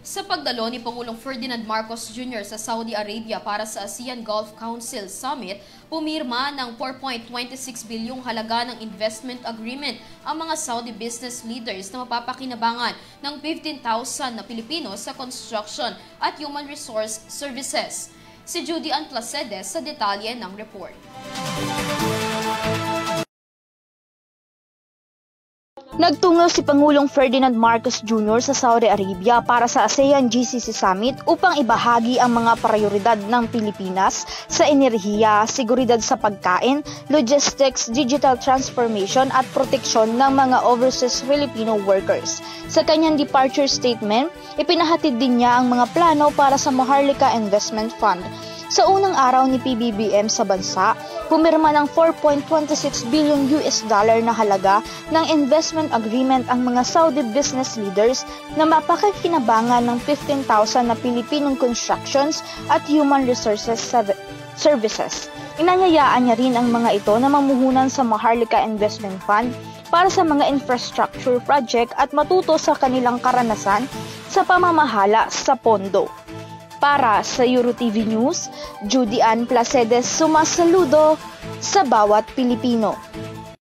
Sa pagdalo ni Pangulong Ferdinand Marcos Jr. sa Saudi Arabia para sa ASEAN Gulf Council Summit, pumirma ng 4.26 bilyong halaga ng investment agreement ang mga Saudi business leaders na mapapakinabangan ng 15,000 na Pilipino sa construction at human resource services. Si Judy Ann Placedes sa detalye ng report. Nagtungo si Pangulong Ferdinand Marcos Jr. sa Saudi Arabia para sa ASEAN GCC Summit upang ibahagi ang mga prioridad ng Pilipinas sa enerhiya, seguridad sa pagkain, logistics, digital transformation at proteksyon ng mga overseas Filipino workers. Sa kanyang departure statement, ipinahatid din niya ang mga plano para sa Maharlika Investment Fund. Sa unang araw ni PBBM sa bansa, pumirma ng $4.26 billion na halaga ng investment agreement ang mga Saudi business leaders na mapakikinabangan ng 15,000 na Pilipinong constructions at human resources services. Inanyayaan niya rin ang mga ito na mamuhunan sa Maharlika Investment Fund para sa mga infrastructure project at matuto sa kanilang karanasan sa pamamahala sa pondo. Para sa EuroTV News, Judy Ann Placedes sumasaludo sa bawat Pilipino.